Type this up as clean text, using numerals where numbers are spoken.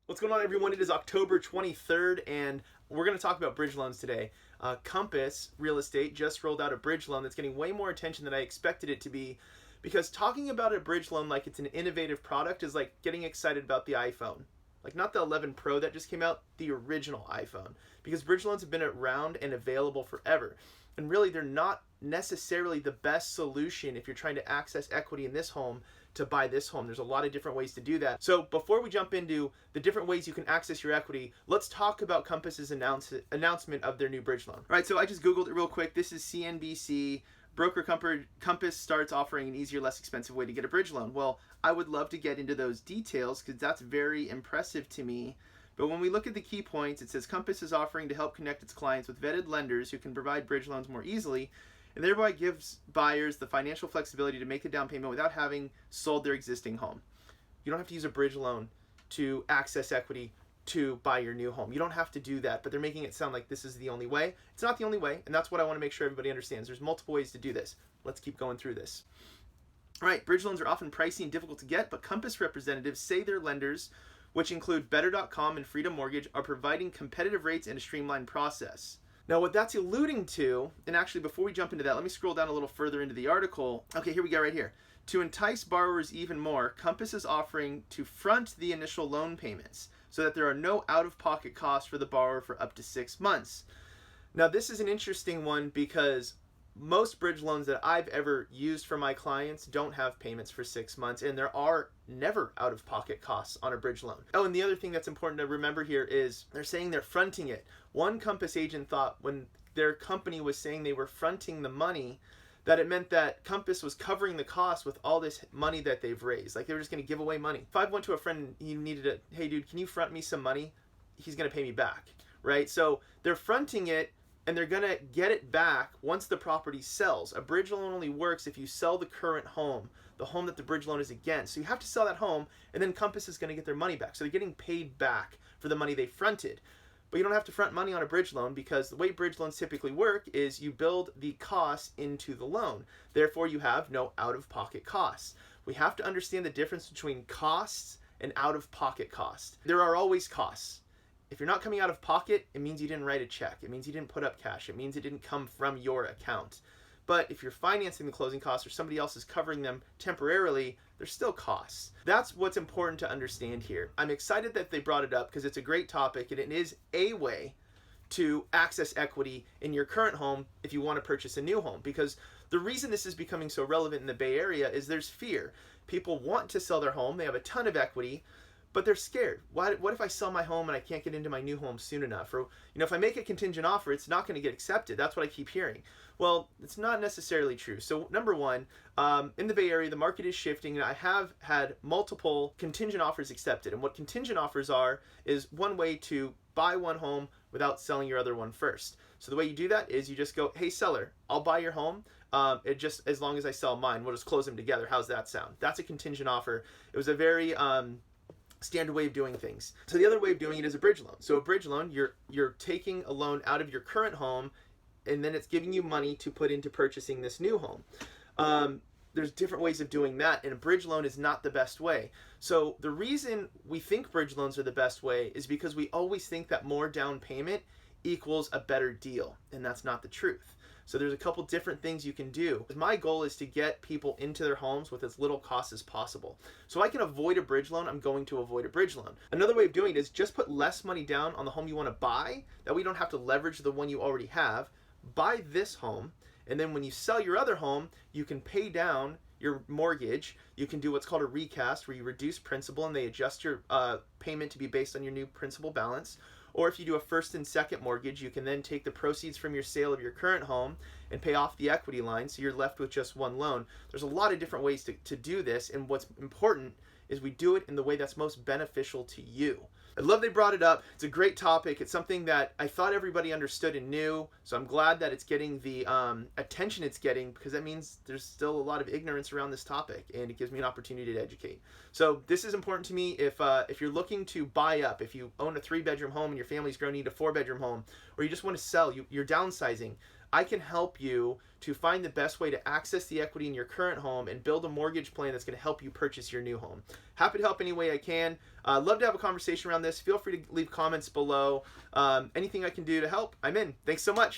What's going on, everyone? It is October 23rd, and we're going to talk about bridge loans today. Compass Real Estate just rolled out a bridge loan that's getting way more attention than I expected it to be, because talking about a bridge loan like it's an innovative product is like getting excited about the iPhone. Like, not the 11 Pro that just came out, the original iPhone. Because bridge loans have been around and available forever. And really, they're not necessarily the best solution if you're trying to access equity in this home to buy this home. There's a lot of different ways to do that. So before we jump into the different ways you can access your equity, let's talk about Compass's announcement of their new bridge loan. All right, so I just Googled it real quick. This is CNBC. Broker Compass starts offering an easier, less expensive way to get a bridge loan. Well, I would love to get into those details because that's very impressive to me. But when we look at the key points, it says Compass is offering to help connect its clients with vetted lenders who can provide bridge loans more easily, and thereby gives buyers the financial flexibility to make the down payment without having sold their existing home. You don't have to use a bridge loan to access equity to buy your new home. You don't have to do that, but they're making it sound like this is the only way. It's not the only way, and that's what I want to make sure everybody understands. There's multiple ways to do this. Let's keep going through this. All right, bridge loans are often pricey and difficult to get, but Compass representatives say their lenders, which include Better.com and Freedom Mortgage, are providing competitive rates and a streamlined process. Now, what that's alluding to, and actually before we jump into that, let me scroll down a little further into the article. Okay, here we go right here. To entice borrowers even more, Compass is offering to front the initial loan payments so that there are no out-of-pocket costs for the borrower for up to 6 months. Now, this is an interesting one because most bridge loans that I've ever used for my clients don't have payments for 6 months, and there are never out-of-pocket costs on a bridge loan. Oh, and the other thing that's important to remember here is they're saying they're fronting it. One Compass agent thought when their company was saying they were fronting the money, that it meant that Compass was covering the cost with all this money that they've raised. Like they were just going to give away money. If I went to a friend and he needed a, hey dude, can you front me some money? He's going to pay me back, right? So they're fronting it, and they're going to get it back once the property sells. A bridge loan only works if you sell the current home, the home that the bridge loan is against. So you have to sell that home, and then Compass is going to get their money back. So they're getting paid back for the money they fronted. But you don't have to front money on a bridge loan, because the way bridge loans typically work is you build the costs into the loan. Therefore, you have no out-of-pocket costs. We have to understand the difference between costs and out-of-pocket costs. There are always costs. If you're not coming out of pocket, it means you didn't write a check. It means you didn't put up cash. It means it didn't come from your account. But if you're financing the closing costs or somebody else is covering them temporarily, there's still costs. That's what's important to understand here. I'm excited that they brought it up because it's a great topic, and it is a way to access equity in your current home if you want to purchase a new home. Because the reason this is becoming so relevant in the Bay Area is there's fear. People want to sell their home. They have a ton of equity, but they're scared. What if I sell my home and I can't get into my new home soon enough? Or, if I make a contingent offer, it's not going to get accepted. That's what I keep hearing. Well, it's not necessarily true. So number one, in the Bay Area, the market is shifting, and I have had multiple contingent offers accepted. And what contingent offers are is one way to buy one home without selling your other one first. So the way you do that is you just go, hey seller, I'll buy your home. It just, as long as I sell mine, we'll just close them together. How's that sound? That's a contingent offer. It was a very standard way of doing things. So the other way of doing it is a bridge loan. So a bridge loan, you're taking a loan out of your current home, and then it's giving you money to put into purchasing this new home. There's different ways of doing that, and a bridge loan is not the best way. So the reason we think bridge loans are the best way is because we always think that more down payment equals a better deal, and that's not the truth. So there's a couple different things you can do. My goal is to get people into their homes with as little cost as possible. So I can avoid a bridge loan, I'm going to avoid a bridge loan. Another way of doing it is just put less money down on the home you want to buy. That way you don't have to leverage the one you already have. Buy this home, and then when you sell your other home, you can pay down your mortgage. You can do what's called a recast, where you reduce principal and they adjust your payment to be based on your new principal balance. Or if you do a first and second mortgage, you can then take the proceeds from your sale of your current home and pay off the equity line, so you're left with just one loan. There's a lot of different ways to do this, and what's important is we do it in the way that's most beneficial to you. I love they brought it up. It's a great topic. It's something that I thought everybody understood and knew, so I'm glad that it's getting the attention it's getting, because that means there's still a lot of ignorance around this topic, and it gives me an opportunity to educate. So this is important to me. If you're looking to buy up, if you own a 3-bedroom home and your family's growing into a 4-bedroom home, or you just want to sell, you're downsizing, I can help you to find the best way to access the equity in your current home and build a mortgage plan that's going to help you purchase your new home. Happy to help any way I can. Love to have a conversation around this. Feel free to leave comments below. Anything I can do to help, I'm in. Thanks so much.